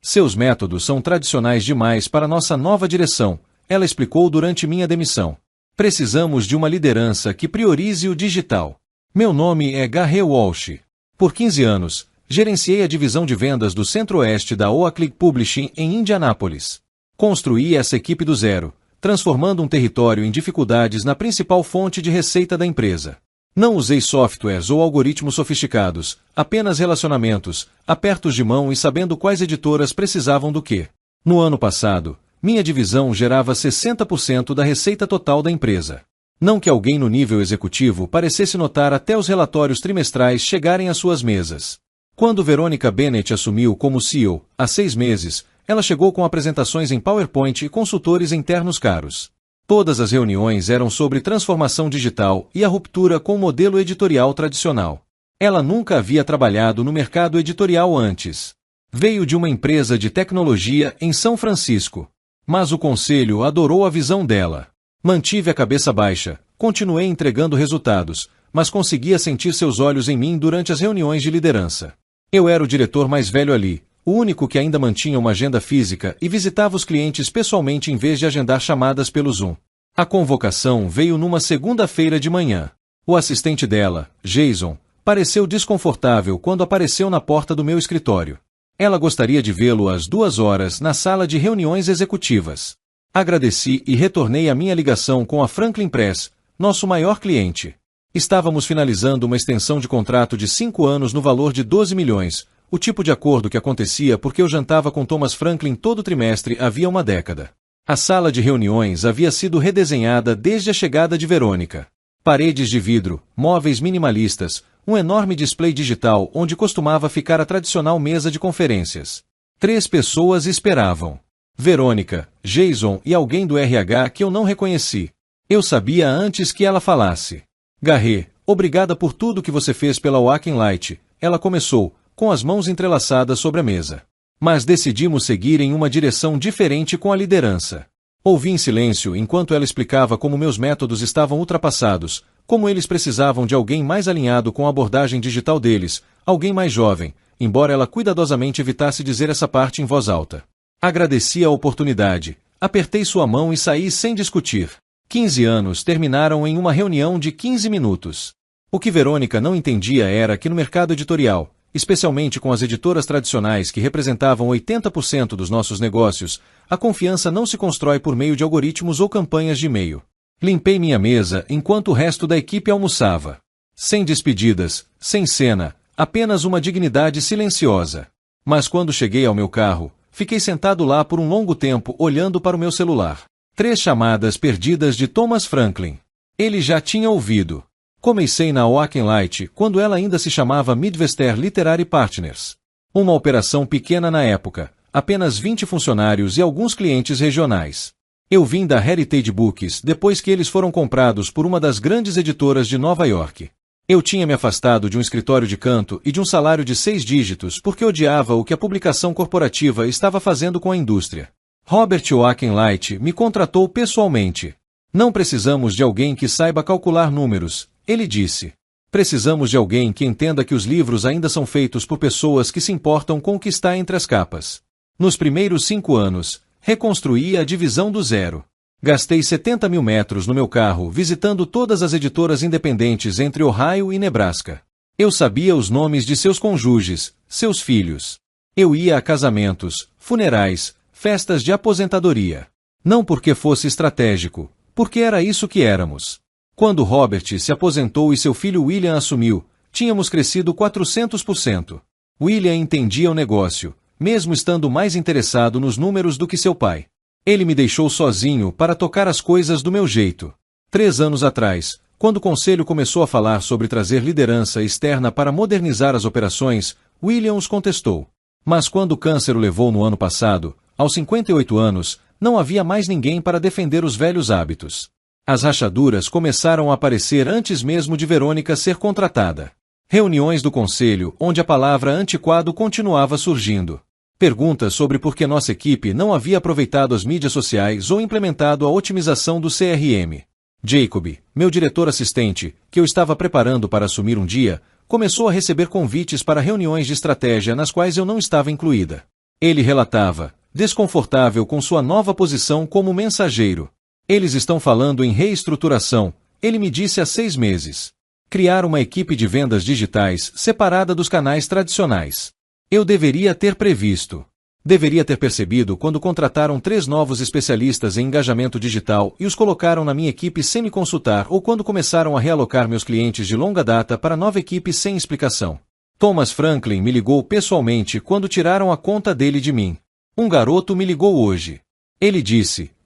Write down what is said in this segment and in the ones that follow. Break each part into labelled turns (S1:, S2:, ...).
S1: Seus métodos são tradicionais demais para nossa nova direção, ela explicou durante minha demissão. Precisamos de uma liderança que priorize o digital. Meu nome é Garrett Walsh. Por 15 anos, gerenciei a divisão de vendas do Centro-Oeste da Oakley Publishing em Indianápolis. Construí essa equipe do zero, transformando um território em dificuldades na principal fonte de receita da empresa. Não usei softwares ou algoritmos sofisticados, apenas relacionamentos, apertos de mão e sabendo quais editoras precisavam do quê. No ano passado, minha divisão gerava 60% da receita total da empresa. Não que alguém no nível executivo parecesse notar até os relatórios trimestrais chegarem às suas mesas. Quando Veronica Bennett assumiu como CEO, há 6 meses, ela chegou com apresentações em PowerPoint e consultores internos caros. Todas as reuniões eram sobre transformação digital e a ruptura com o modelo editorial tradicional. Ela nunca havia trabalhado no mercado editorial antes. Veio de uma empresa de tecnologia em São Francisco. Mas o conselho adorou a visão dela. Mantive a cabeça baixa, continuei entregando resultados, mas conseguia sentir seus olhos em mim durante as reuniões de liderança. Eu era o diretor mais velho ali, o único que ainda mantinha uma agenda física e visitava os clientes pessoalmente em vez de agendar chamadas pelo Zoom. A convocação veio numa segunda-feira de manhã. O assistente dela, Jason, pareceu desconfortável quando apareceu na porta do meu escritório. Ela gostaria de vê-lo às 2 horas na sala de reuniões executivas. Agradeci e retornei a minha ligação com a Franklin Press, nosso maior cliente. Estávamos finalizando uma extensão de contrato de 5 anos no valor de 12 milhões, o tipo de acordo que acontecia porque eu jantava com Thomas Franklin todo trimestre havia uma década. A sala de reuniões havia sido redesenhada desde a chegada de Verônica. Paredes de vidro, móveis minimalistas, um enorme display digital onde costumava ficar a tradicional mesa de conferências. 3 pessoas esperavam. Verônica, Jason e alguém do RH que eu não reconheci. Eu sabia antes que ela falasse. Garrett, obrigada por tudo que você fez pela Oakley Light, ela começou, com as mãos entrelaçadas sobre a mesa. Mas decidimos seguir em uma direção diferente com a liderança. Ouvi em silêncio enquanto ela explicava como meus métodos estavam ultrapassados, como eles precisavam de alguém mais alinhado com a abordagem digital deles, alguém mais jovem, embora ela cuidadosamente evitasse dizer essa parte em voz alta. Agradeci a oportunidade, apertei sua mão e saí sem discutir. 15 anos terminaram em uma reunião de 15 minutos. O que Verônica não entendia era que no mercado editorial, especialmente com as editoras tradicionais que representavam 80% dos nossos negócios, a confiança não se constrói por meio de algoritmos ou campanhas de e-mail. Limpei minha mesa enquanto o resto da equipe almoçava. Sem despedidas, sem cena, apenas uma dignidade silenciosa. Mas quando cheguei ao meu carro, fiquei sentado lá por um longo tempo olhando para o meu celular. 3 chamadas perdidas de Thomas Franklin. Ele já tinha ouvido. Comecei na Oakley Light quando ela ainda se chamava Midwestern Literary Partners. Uma operação pequena na época, apenas 20 funcionários e alguns clientes regionais. Eu vim da Heritage Books depois que eles foram comprados por uma das grandes editoras de Nova York. Eu tinha me afastado de um escritório de canto e de um salário de 6 dígitos porque odiava o que a publicação corporativa estava fazendo com a indústria. Robert Oakley Light me contratou pessoalmente. Não precisamos de alguém que saiba calcular números, ele disse. Precisamos de alguém que entenda que os livros ainda são feitos por pessoas que se importam com o que está entre as capas. Nos primeiros 5 anos, reconstruí a divisão do zero. Gastei 70 mil metros no meu carro visitando todas as editoras independentes entre Ohio e Nebraska. Eu sabia os nomes de seus cônjuges, seus filhos. Eu ia a casamentos, funerais, festas de aposentadoria. Não porque fosse estratégico, porque era isso que éramos. Quando Robert se aposentou e seu filho William assumiu, tínhamos crescido 400%. William entendia o negócio, mesmo estando mais interessado nos números do que seu pai. Ele me deixou sozinho para tocar as coisas do meu jeito. 3 anos atrás, quando o conselho começou a falar sobre trazer liderança externa para modernizar as operações, William os contestou. Mas quando o câncer o levou no ano passado, aos 58 anos, não havia mais ninguém para defender os velhos hábitos. As rachaduras começaram a aparecer antes mesmo de Verônica ser contratada. Reuniões do conselho onde a palavra antiquado continuava surgindo. Perguntas sobre por que nossa equipe não havia aproveitado as mídias sociais ou implementado a otimização do CRM. Jacob, meu diretor assistente, que eu estava preparando para assumir um dia, começou a receber convites para reuniões de estratégia nas quais eu não estava incluída. Ele relatava, desconfortável com sua nova posição como mensageiro. Eles estão falando em reestruturação, ele me disse há 6 meses. Criar uma equipe de vendas digitais separada dos canais tradicionais. Eu deveria ter previsto. Deveria ter percebido quando contrataram 3 novos especialistas em engajamento digital e os colocaram na minha equipe sem me consultar ou quando começaram a realocar meus clientes de longa data para nova equipe sem explicação. Thomas Franklin me ligou pessoalmente quando tiraram a conta dele de mim. Um garoto me ligou hoje. Ele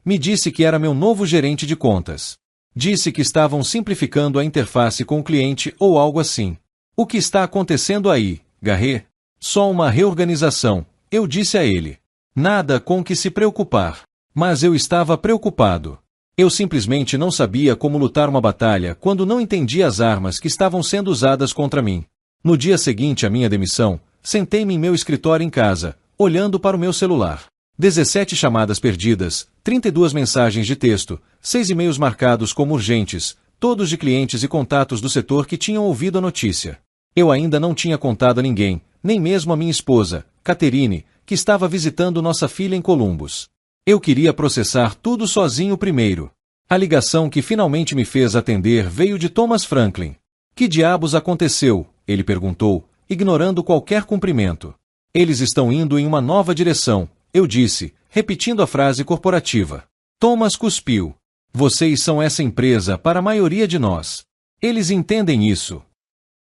S1: me disse que era meu novo gerente de contas. Disse que estavam simplificando a interface com o cliente ou algo assim. O que está acontecendo aí, Garrett? Só uma reorganização. Eu disse a ele. Nada com que se preocupar. Mas eu estava preocupado. Eu simplesmente não sabia como lutar uma batalha quando não entendia as armas que estavam sendo usadas contra mim. No dia seguinte à minha demissão, sentei-me em meu escritório em casa, olhando para o meu celular. 17 chamadas perdidas, 32 mensagens de texto, 6 e-mails marcados como urgentes, todos de clientes e contatos do setor que tinham ouvido a notícia. Eu ainda não tinha contado a ninguém, nem mesmo a minha esposa, Catherine, que estava visitando nossa filha em Columbus. Eu queria processar tudo sozinho primeiro. A ligação que finalmente me fez atender veio de Thomas Franklin. Que diabos aconteceu? Ele perguntou, ignorando qualquer cumprimento. Eles estão indo em uma nova direção, eu disse, repetindo a frase corporativa. Thomas cuspiu. Vocês são essa empresa para a maioria de nós. Eles entendem isso.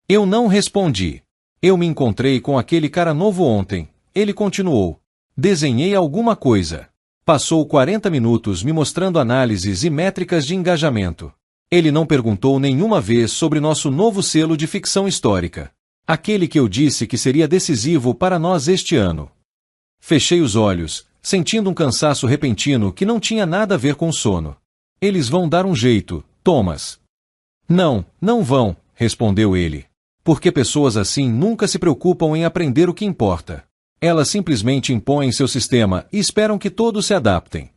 S1: Eu não respondi. Eu me encontrei com aquele cara novo ontem. Ele continuou. Desenhei alguma coisa. Passou 40 minutos me mostrando análises e métricas de engajamento. Ele não perguntou nenhuma vez sobre nosso novo selo de ficção histórica. Aquele que eu disse que seria decisivo para nós este ano. Fechei os olhos, sentindo um cansaço repentino que não tinha nada a ver com sono. Eles vão dar um jeito, Thomas. Não, não vão, respondeu ele. Porque pessoas assim nunca se preocupam em aprender o que importa. Elas simplesmente impõem seu sistema e esperam que todos se adaptem.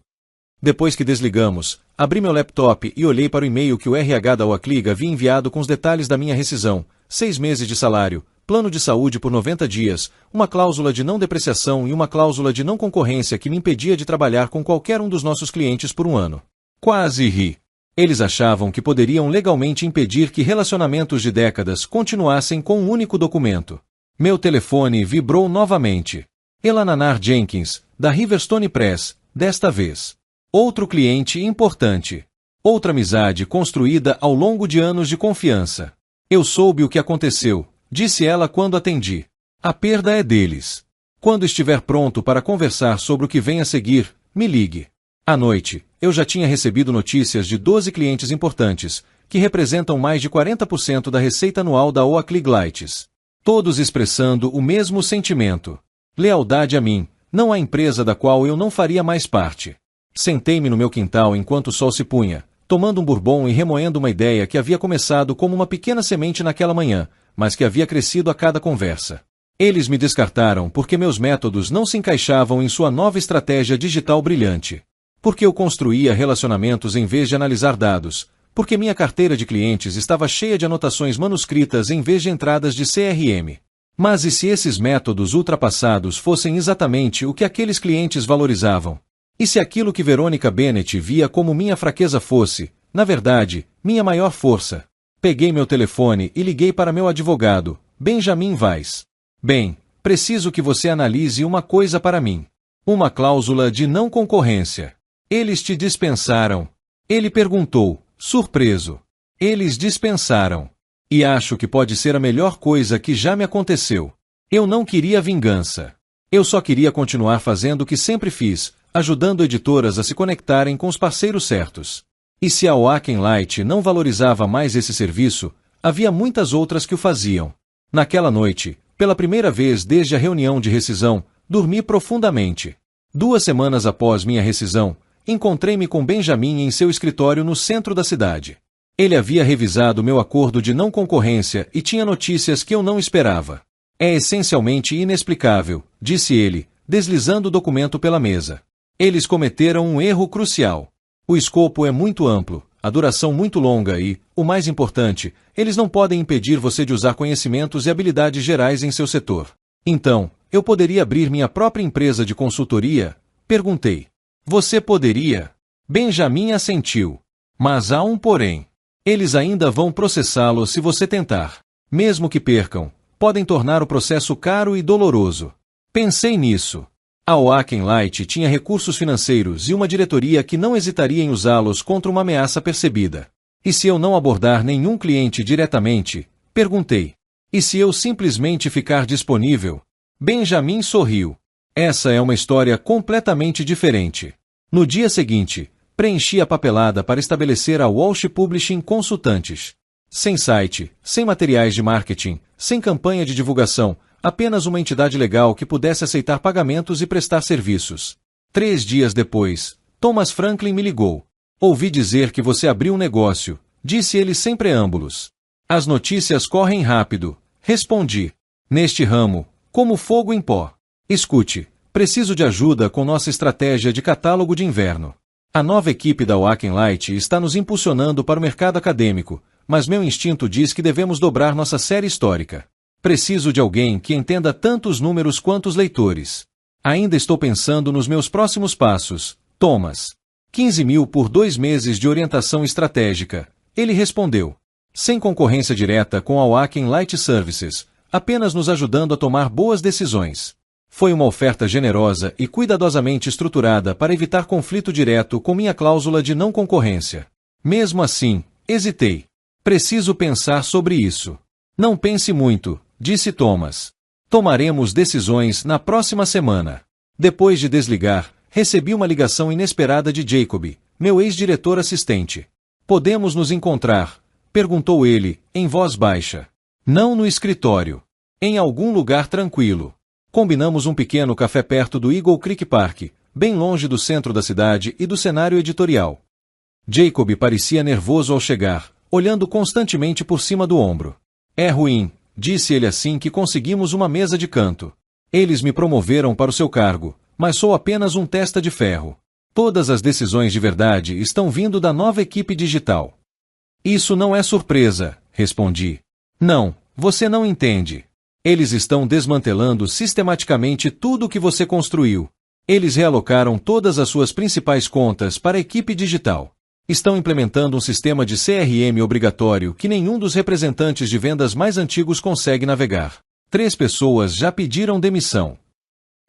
S1: Depois que desligamos, abri meu laptop e olhei para o e-mail que o RH da Oakliga havia enviado com os detalhes da minha rescisão, 6 meses de salário, plano de saúde por 90 dias, uma cláusula de não depreciação e uma cláusula de não concorrência que me impedia de trabalhar com qualquer um dos nossos clientes por 1 ano. Quase ri. Eles achavam que poderiam legalmente impedir que relacionamentos de décadas continuassem com um único documento. Meu telefone vibrou novamente. Elananar Jenkins, da Riverstone Press, desta vez. Outro cliente importante. Outra amizade construída ao longo de anos de confiança. Eu soube o que aconteceu, disse ela quando atendi. A perda é deles. Quando estiver pronto para conversar sobre o que vem a seguir, me ligue. À noite, eu já tinha recebido notícias de 12 clientes importantes, que representam mais de 40% da receita anual da Oakleague Lights. Todos expressando o mesmo sentimento. Lealdade a mim, não à empresa da qual eu não faria mais parte. Sentei-me no meu quintal enquanto o sol se punha, tomando um bourbon e remoendo uma ideia que havia começado como uma pequena semente naquela manhã, mas que havia crescido a cada conversa. Eles me descartaram porque meus métodos não se encaixavam em sua nova estratégia digital brilhante. Porque eu construía relacionamentos em vez de analisar dados. Porque minha carteira de clientes estava cheia de anotações manuscritas em vez de entradas de CRM. Mas e se esses métodos ultrapassados fossem exatamente o que aqueles clientes valorizavam? E se aquilo que Veronica Bennett via como minha fraqueza fosse, na verdade, minha maior força? Peguei meu telefone e liguei para meu advogado, Benjamin Weiss. Bem, preciso que você analise uma coisa para mim. Uma cláusula de não concorrência. Eles te dispensaram. Ele perguntou, surpreso. Eles dispensaram. E acho que pode ser a melhor coisa que já me aconteceu. Eu não queria vingança. Eu só queria continuar fazendo o que sempre fiz, ajudando editoras a se conectarem com os parceiros certos. E se a Oaken Light não valorizava mais esse serviço, havia muitas outras que o faziam. Naquela noite, pela primeira vez desde a reunião de rescisão, dormi profundamente. 2 semanas após minha rescisão, encontrei-me com Benjamin em seu escritório no centro da cidade. Ele havia revisado meu acordo de não concorrência e tinha notícias que eu não esperava. É essencialmente inexplicável, disse ele, deslizando o documento pela mesa. Eles cometeram um erro crucial. O escopo é muito amplo, a duração muito longa e, o mais importante, eles não podem impedir você de usar conhecimentos e habilidades gerais em seu setor. Então, Eu poderia abrir minha própria empresa de consultoria? Perguntei. Você poderia? Benjamin assentiu. Mas há um porém. Eles ainda vão processá-lo se você tentar. Mesmo que percam, podem tornar o processo caro e doloroso. Pensei nisso. A Oaken Light tinha recursos financeiros e uma diretoria que não hesitaria em usá-los contra uma ameaça percebida. E se eu não abordar nenhum cliente diretamente? Perguntei. E se eu simplesmente ficar disponível? Benjamin sorriu. Essa é uma história completamente diferente. No dia seguinte, preenchi a papelada para estabelecer a Walsh Publishing Consultantes. Sem site, sem materiais de marketing, sem campanha de divulgação, apenas uma entidade legal que pudesse aceitar pagamentos e prestar serviços. 3 dias depois, Thomas Franklin me ligou. Ouvi dizer que você abriu um negócio, disse ele sem preâmbulos. As notícias correm rápido, respondi. Neste ramo, como fogo em pó. Escute, preciso de ajuda com nossa estratégia de catálogo de inverno. A nova equipe da Oaken Light está nos impulsionando para o mercado acadêmico, mas meu instinto diz que devemos dobrar nossa série histórica. Preciso de alguém que entenda tanto os números quanto os leitores. Ainda estou pensando nos meus próximos passos, Thomas. 15 mil por 2 meses de orientação estratégica. Ele respondeu. Sem concorrência direta com a Oaken Light Services, apenas nos ajudando a tomar boas decisões. Foi uma oferta generosa e cuidadosamente estruturada para evitar conflito direto com minha cláusula de não concorrência. Mesmo assim, hesitei. Preciso pensar sobre isso. Não pense muito, disse Thomas. Tomaremos decisões na próxima semana. Depois de desligar, recebi uma ligação inesperada de Jacob, meu ex-diretor assistente. Podemos nos encontrar? Perguntou ele, em voz baixa. Não no escritório. Em algum lugar tranquilo. Combinamos um pequeno café perto do Eagle Creek Park, bem longe do centro da cidade e do cenário editorial. Jacob parecia nervoso ao chegar, olhando constantemente por cima do ombro. É ruim, disse ele assim que conseguimos uma mesa de canto. Eles me promoveram para o seu cargo, mas sou apenas um testa de ferro. Todas as decisões de verdade estão vindo da nova equipe digital. Isso não é surpresa, respondi. Não, você não entende. Eles estão desmantelando sistematicamente tudo o que você construiu. Eles realocaram todas as suas principais contas para a equipe digital. Estão implementando um sistema de CRM obrigatório que nenhum dos representantes de vendas mais antigos consegue navegar. 3 pessoas já pediram demissão.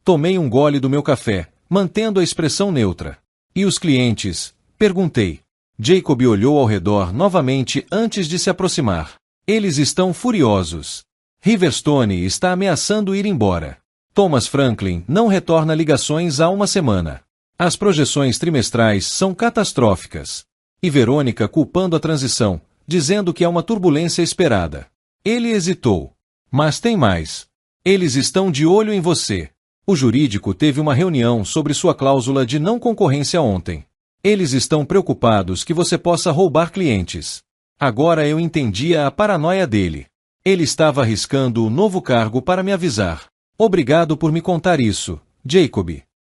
S1: Tomei um gole do meu café, mantendo a expressão neutra. E os clientes? Perguntei. Jacob olhou ao redor novamente antes de se aproximar. Eles estão furiosos. Riverstone está ameaçando ir embora. Thomas Franklin não retorna ligações há uma semana. As projeções trimestrais são catastróficas. E Verônica culpando a transição, dizendo que há uma turbulência esperada. Ele hesitou. Mas tem mais. Eles estão de olho em você. O jurídico teve uma reunião sobre sua cláusula de não concorrência ontem. Eles estão preocupados que você possa roubar clientes. Agora eu entendia a paranoia dele. Ele estava arriscando o novo cargo para me avisar. Obrigado por me contar isso, Jacob.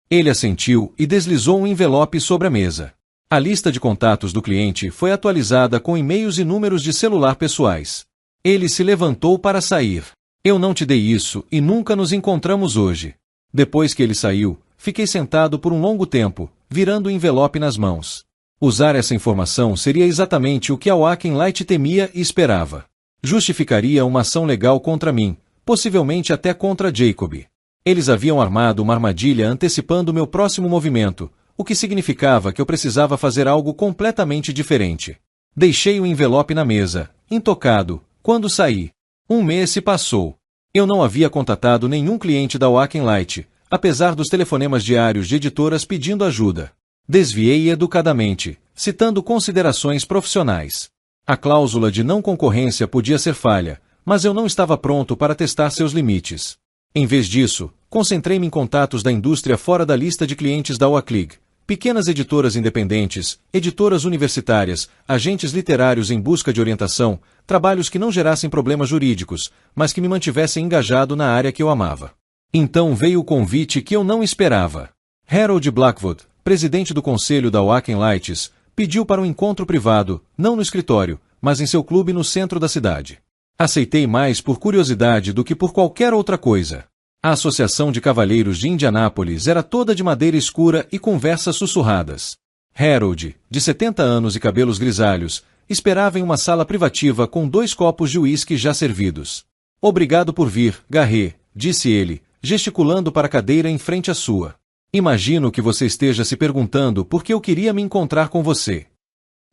S1: Ele assentiu e deslizou um envelope sobre a mesa. A lista de contatos do cliente foi atualizada com e-mails e números de celular pessoais. Ele se levantou para sair. Eu não te dei isso e nunca nos encontramos hoje. Depois que ele saiu, fiquei sentado por um longo tempo, virando o envelope nas mãos. Usar essa informação seria exatamente o que a Oaken Light temia e esperava. Justificaria uma ação legal contra mim, possivelmente até contra Jacob. Eles haviam armado uma armadilha antecipando meu próximo movimento, o que significava que eu precisava fazer algo completamente diferente. Deixei o envelope na mesa, intocado, quando saí. 1 mês se passou. Eu não havia contatado nenhum cliente da Oaken Light, apesar dos telefonemas diários de editoras pedindo ajuda. Desviei educadamente, citando considerações profissionais. A cláusula de não concorrência podia ser falha, mas eu não estava pronto para testar seus limites. Em vez disso, concentrei-me em contatos da indústria fora da lista de clientes da Oaklig, pequenas editoras independentes, editoras universitárias, agentes literários em busca de orientação, trabalhos que não gerassem problemas jurídicos, mas que me mantivessem engajado na área que eu amava. Então veio o convite que eu não esperava. Harold Blackwood, presidente do conselho da Oaken Lights, pediu para um encontro privado, não no escritório, mas em seu clube no centro da cidade. Aceitei mais por curiosidade do que por qualquer outra coisa. A Associação de Cavalheiros de Indianápolis era toda de madeira escura e conversas sussurradas. Harold, de 70 anos e cabelos grisalhos, esperava em uma sala privativa com 2 copos de uísque já servidos. Obrigado por vir, Garret, disse ele, gesticulando para a cadeira em frente à sua. Imagino que você esteja se perguntando por que eu queria me encontrar com você.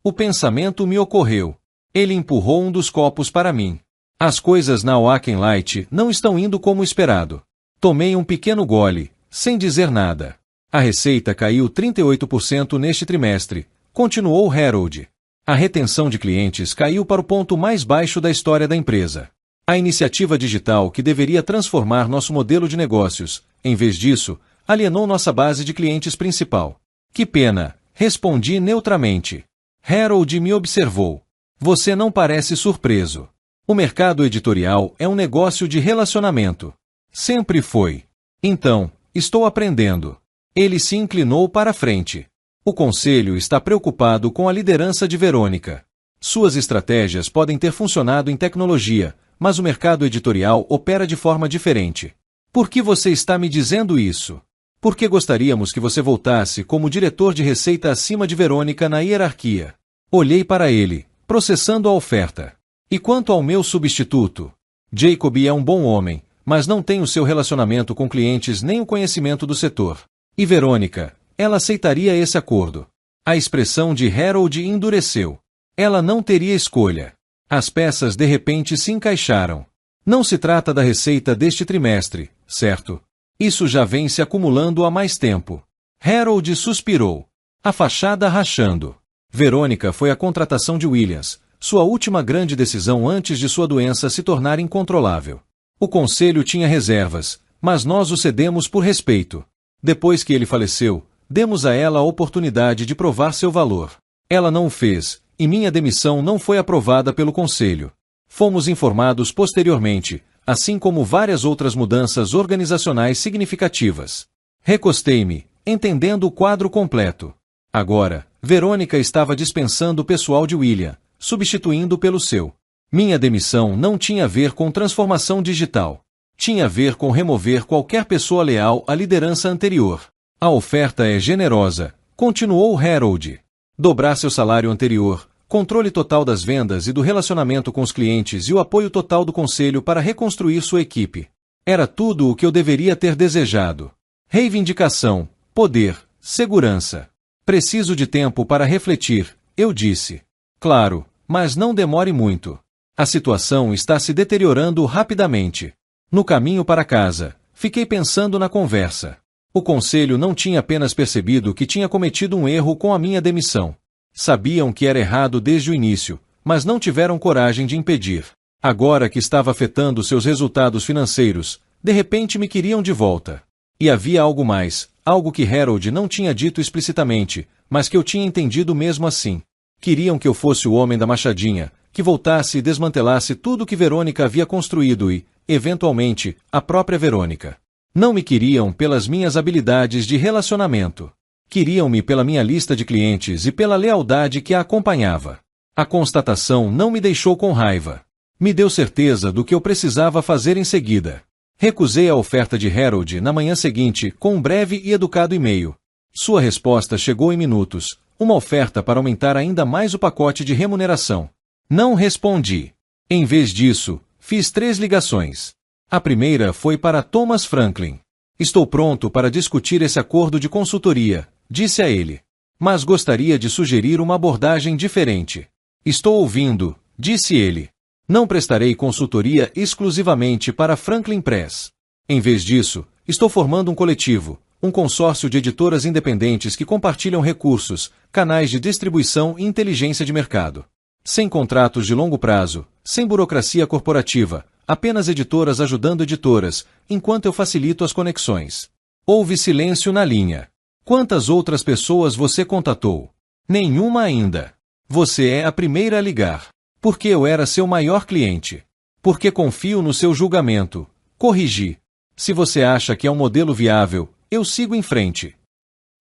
S1: O pensamento me ocorreu. Ele empurrou um dos copos para mim. As coisas na Oaken Light não estão indo como esperado. Tomei um pequeno gole, sem dizer nada. A receita caiu 38% neste trimestre, continuou Harold. A retenção de clientes caiu para o ponto mais baixo da história da empresa. A iniciativa digital que deveria transformar nosso modelo de negócios, em vez disso, alienou nossa base de clientes principal. Que pena, respondi neutramente. Harold me observou. Você não parece surpreso. O mercado editorial é um negócio de relacionamento. Sempre foi. Então, estou aprendendo. Ele se inclinou para a frente. O conselho está preocupado com a liderança de Verônica. Suas estratégias podem ter funcionado em tecnologia, mas o mercado editorial opera de forma diferente. Por que você está me dizendo isso? Porque gostaríamos que você voltasse como diretor de receita acima de Verônica na hierarquia. Olhei para ele, processando a oferta. E quanto ao meu substituto? Jacob é um bom homem, mas não tem o seu relacionamento com clientes nem o conhecimento do setor. E Verônica, ela aceitaria esse acordo. A expressão de Harold endureceu. Ela não teria escolha. As peças de repente se encaixaram. Não se trata da receita deste trimestre, certo? Isso já vem se acumulando há mais tempo. Harold suspirou. A fachada rachando. Verônica foi a contratação de Williams, sua última grande decisão antes de sua doença se tornar incontrolável. O conselho tinha reservas, mas nós o cedemos por respeito. Depois que ele faleceu, demos a ela a oportunidade de provar seu valor. Ela não o fez, e minha demissão não foi aprovada pelo conselho. Fomos informados posteriormente, assim como várias outras mudanças organizacionais significativas. Recostei-me, entendendo o quadro completo. Agora, Verônica estava dispensando o pessoal de William, substituindo pelo seu. Minha demissão não tinha a ver com transformação digital. Tinha a ver com remover qualquer pessoa leal à liderança anterior. A oferta é generosa, continuou Harold. Dobrar seu salário anterior, controle total das vendas e do relacionamento com os clientes e o apoio total do conselho para reconstruir sua equipe. Era tudo o que eu deveria ter desejado. Reivindicação, poder, segurança. Preciso de tempo para refletir, eu disse. Claro, mas não demore muito. A situação está se deteriorando rapidamente. No caminho para casa, fiquei pensando na conversa. O conselho não tinha apenas percebido que tinha cometido um erro com a minha demissão. Sabiam que era errado desde o início, mas não tiveram coragem de impedir. Agora que estava afetando seus resultados financeiros, de repente me queriam de volta. E havia algo mais, algo que Harold não tinha dito explicitamente, mas que eu tinha entendido mesmo assim. Queriam que eu fosse o homem da machadinha, que voltasse e desmantelasse tudo que Verônica havia construído e, eventualmente, a própria Verônica. Não me queriam pelas minhas habilidades de relacionamento. Queriam-me pela minha lista de clientes e pela lealdade que a acompanhava. A constatação não me deixou com raiva. Me deu certeza do que eu precisava fazer em seguida. Recusei a oferta de Harold na manhã seguinte com um breve e educado e-mail. Sua resposta chegou em minutos, uma oferta para aumentar ainda mais o pacote de remuneração. Não respondi. Em vez disso, fiz 3 ligações. A primeira foi para Thomas Franklin. Estou pronto para discutir esse acordo de consultoria, disse a ele. Mas gostaria de sugerir uma abordagem diferente. Estou ouvindo, disse ele. Não prestarei consultoria exclusivamente para Franklin Press. Em vez disso, estou formando um coletivo, um consórcio de editoras independentes que compartilham recursos, canais de distribuição e inteligência de mercado. Sem contratos de longo prazo, sem burocracia corporativa, apenas editoras ajudando editoras, enquanto eu facilito as conexões. Houve silêncio na linha. Quantas outras pessoas você contatou? Nenhuma ainda. Você é a primeira a ligar. Porque eu era seu maior cliente. Porque confio no seu julgamento. Corrigi. Se você acha que é um modelo viável, eu sigo em frente.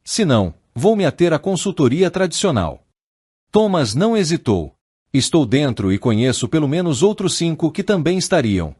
S1: Se não, vou me ater à consultoria tradicional. Thomas não hesitou. Estou dentro e conheço pelo menos outros 5 que também estariam.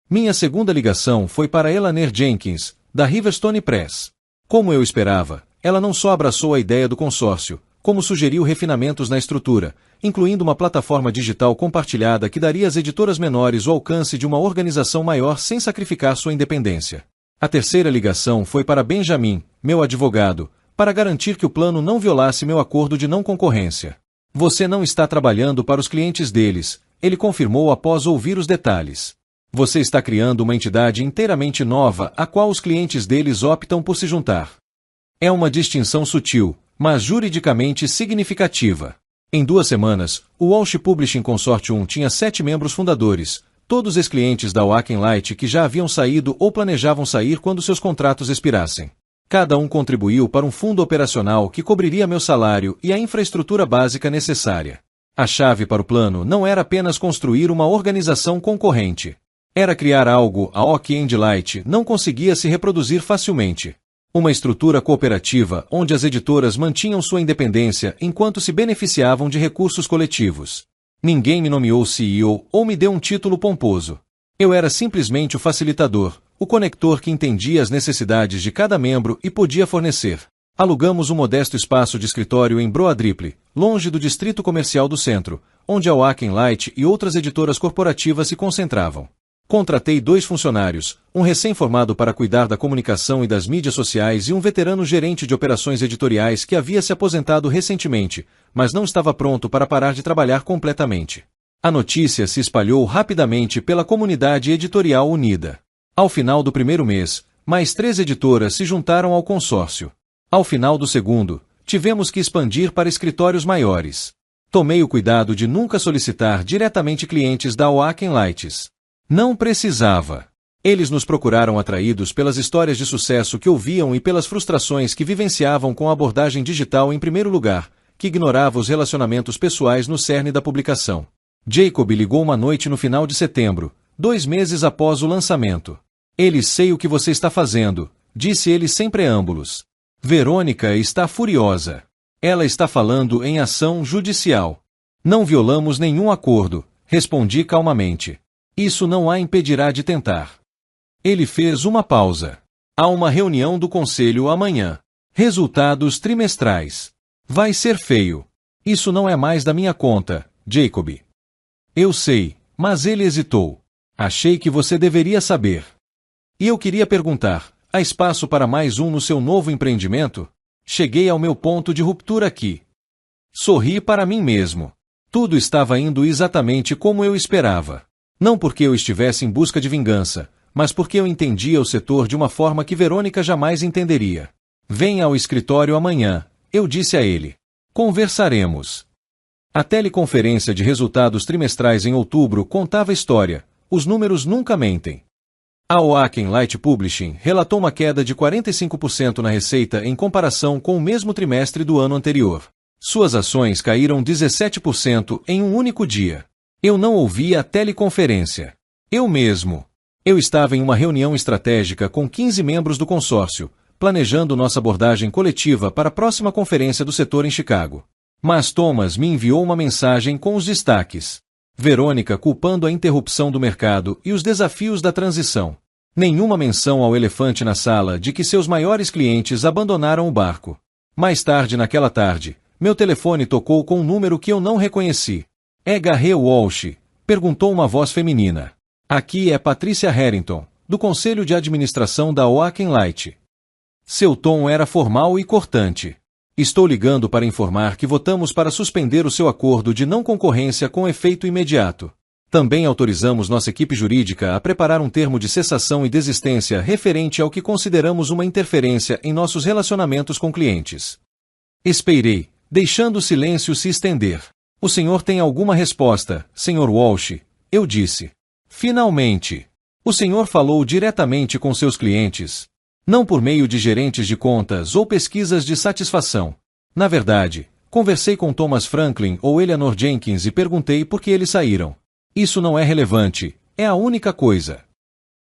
S1: Minha segunda ligação foi para Eleanor Jenkins, da Riverstone Press. Como eu esperava, ela não só abraçou a ideia do consórcio, como sugeriu refinamentos na estrutura, incluindo uma plataforma digital compartilhada que daria às editoras menores o alcance de uma organização maior sem sacrificar sua independência. A terceira ligação foi para Benjamin, meu advogado, para garantir que o plano não violasse meu acordo de não concorrência. Você não está trabalhando para os clientes deles, ele confirmou após ouvir os detalhes. Você está criando uma entidade inteiramente nova a qual os clientes deles optam por se juntar. É uma distinção sutil, mas juridicamente significativa. Em 2 semanas, o Walsh Publishing Consortium tinha 7 membros fundadores, todos ex-clientes da Oaken Light que já haviam saído ou planejavam sair quando seus contratos expirassem. Cada um contribuiu para um fundo operacional que cobriria meu salário e a infraestrutura básica necessária. A chave para o plano não era apenas construir uma organização concorrente. Era criar algo a Oaken Light não conseguia se reproduzir facilmente. Uma estrutura cooperativa onde as editoras mantinham sua independência enquanto se beneficiavam de recursos coletivos. Ninguém me nomeou CEO ou me deu um título pomposo. Eu era simplesmente o facilitador, o conector que entendia as necessidades de cada membro e podia fornecer. Alugamos um modesto espaço de escritório em Broadripple, longe do distrito comercial do centro, onde a Oaken Light e outras editoras corporativas se concentravam. Contratei 2 funcionários, um recém-formado para cuidar da comunicação e das mídias sociais e um veterano gerente de operações editoriais que havia se aposentado recentemente, mas não estava pronto para parar de trabalhar completamente. A notícia se espalhou rapidamente pela comunidade editorial unida. Ao final do primeiro mês, mais 3 editoras se juntaram ao consórcio. Ao final do segundo, tivemos que expandir para escritórios maiores. Tomei o cuidado de nunca solicitar diretamente clientes da Oaken Lights. Não precisava. Eles nos procuraram atraídos pelas histórias de sucesso que ouviam e pelas frustrações que vivenciavam com a abordagem digital em primeiro lugar, que ignorava os relacionamentos pessoais no cerne da publicação. Jacob ligou uma noite no final de setembro, 2 meses após o lançamento. Sei o que você está fazendo, disse ele sem preâmbulos. Verônica está furiosa. Ela está falando em ação judicial. Não violamos nenhum acordo, respondi calmamente. Isso não a impedirá de tentar. Ele fez uma pausa. Há uma reunião do conselho amanhã. Resultados trimestrais. Vai ser feio. Isso não é mais da minha conta, Jacob. Eu sei, mas ele hesitou. Achei que você deveria saber. E eu queria perguntar, há espaço para mais um no seu novo empreendimento? Cheguei ao meu ponto de ruptura aqui. Sorri para mim mesmo. Tudo estava indo exatamente como eu esperava. Não porque eu estivesse em busca de vingança, mas porque eu entendia o setor de uma forma que Verônica jamais entenderia. Venha ao escritório amanhã, eu disse a ele. Conversaremos. A teleconferência de resultados trimestrais em outubro contava a história. Os números nunca mentem. A Oaken Light Publishing relatou uma queda de 45% na receita em comparação com o mesmo trimestre do ano anterior. Suas ações caíram 17% em um único dia. Eu não ouvi a teleconferência. Eu mesmo. Eu estava em uma reunião estratégica com 15 membros do consórcio, planejando nossa abordagem coletiva para a próxima conferência do setor em Chicago. Mas Thomas me enviou uma mensagem com os destaques. Verônica culpando a interrupção do mercado e os desafios da transição. Nenhuma menção ao elefante na sala de que seus maiores clientes abandonaram o barco. Mais tarde naquela tarde, meu telefone tocou com um número que eu não reconheci. É Garrett Walsh? Perguntou uma voz feminina. Aqui é Patricia Harrington, do Conselho de Administração da Oaken Light. Seu tom era formal e cortante. Estou ligando para informar que votamos para suspender o seu acordo de não concorrência com efeito imediato. Também autorizamos nossa equipe jurídica a preparar um termo de cessação e desistência referente ao que consideramos uma interferência em nossos relacionamentos com clientes. Esperei, deixando o silêncio se estender. O senhor tem alguma resposta, Sr. Walsh? Eu disse. Finalmente. O senhor falou diretamente com seus clientes. Não por meio de gerentes de contas ou pesquisas de satisfação. Na verdade, conversei com Thomas Franklin ou Eleanor Jenkins e perguntei por que eles saíram. Isso não é relevante, é a única coisa.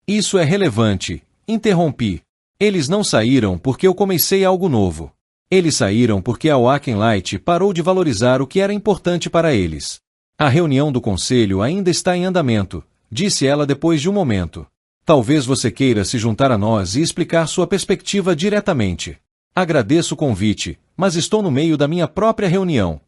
S1: Isso é relevante, interrompi. Eles não saíram porque eu comecei algo novo. Eles saíram porque a Oaken Light parou de valorizar o que era importante para eles. A reunião do conselho ainda está em andamento, disse ela depois de um momento. Talvez você queira se juntar a nós e explicar sua perspectiva diretamente. Agradeço o convite, mas estou no meio da minha própria reunião.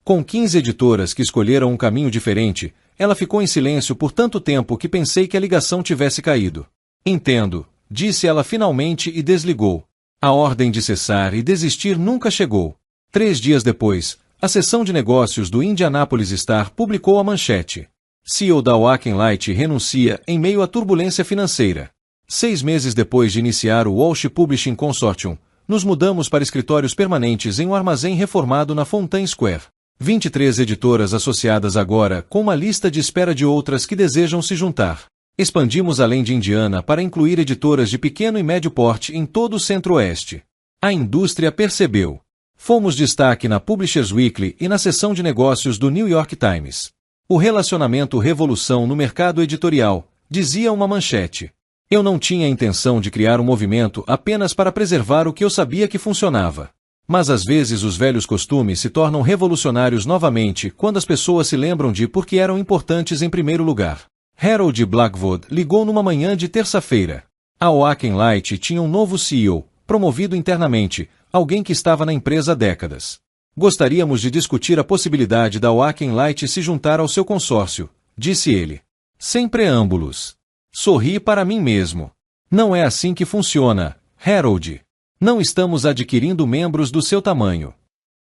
S1: Com 15 editoras que escolheram um caminho diferente, ela ficou em silêncio por tanto tempo que pensei que a ligação tivesse caído. Entendo, disse ela finalmente e desligou. A ordem de cessar e desistir nunca chegou. 3 dias depois, a seção de negócios do Indianapolis Star publicou a manchete. CEO da Oaken Light renuncia em meio à turbulência financeira. 6 meses depois de iniciar o Walsh Publishing Consortium, nos mudamos para escritórios permanentes em um armazém reformado na Fountain Square. 23 editoras associadas agora, com uma lista de espera de outras que desejam se juntar. Expandimos além de Indiana para incluir editoras de pequeno e médio porte em todo o Centro-Oeste. A indústria percebeu. Fomos destaque na Publishers Weekly e na seção de negócios do New York Times. O relacionamento revolução no mercado editorial, dizia uma manchete. Eu não tinha a intenção de criar um movimento apenas para preservar o que eu sabia que funcionava. Mas às vezes os velhos costumes se tornam revolucionários novamente quando as pessoas se lembram de por que eram importantes em primeiro lugar. Harold Blackwood ligou numa manhã de terça-feira. A Oaken Light tinha um novo CEO, promovido internamente, alguém que estava na empresa há décadas. Gostaríamos de discutir a possibilidade da Oaken Light se juntar ao seu consórcio, disse ele. Sem preâmbulos. Sorri para mim mesmo. Não é assim que funciona, Harold. Não estamos adquirindo membros do seu tamanho.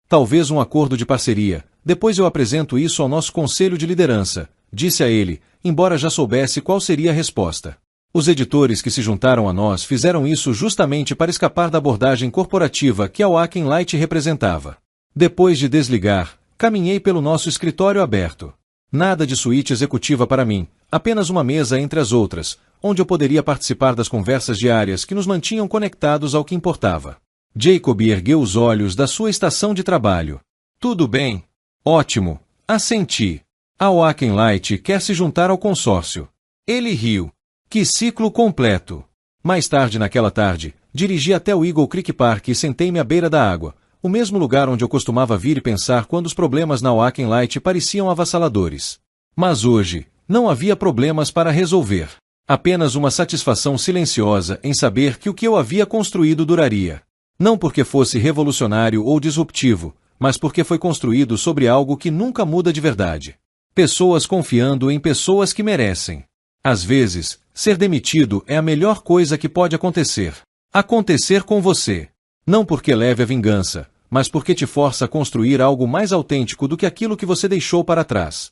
S1: Talvez um acordo de parceria, depois eu apresento isso ao nosso conselho de liderança, disse a ele, embora já soubesse qual seria a resposta. Os editores que se juntaram a nós fizeram isso justamente para escapar da abordagem corporativa que a Oaken Light representava. Depois de desligar, caminhei pelo nosso escritório aberto. Nada de suíte executiva para mim, apenas uma mesa entre as outras, onde eu poderia participar das conversas diárias que nos mantinham conectados ao que importava. Jacob ergueu os olhos da sua estação de trabalho. Tudo bem? Ótimo. Assenti. A Oaken Light quer se juntar ao consórcio. Ele riu. Que ciclo completo. Mais tarde naquela tarde, dirigi até o Eagle Creek Park e sentei-me à beira da água, o mesmo lugar onde eu costumava vir e pensar quando os problemas na Oaken Light pareciam avassaladores. Mas hoje, não havia problemas para resolver. Apenas uma satisfação silenciosa em saber que o que eu havia construído duraria. Não porque fosse revolucionário ou disruptivo, mas porque foi construído sobre algo que nunca muda de verdade. Pessoas confiando em pessoas que merecem. Às vezes, ser demitido é a melhor coisa que pode acontecer. Acontecer com você. Não porque leve a vingança, mas porque te força a construir algo mais autêntico do que aquilo que você deixou para trás.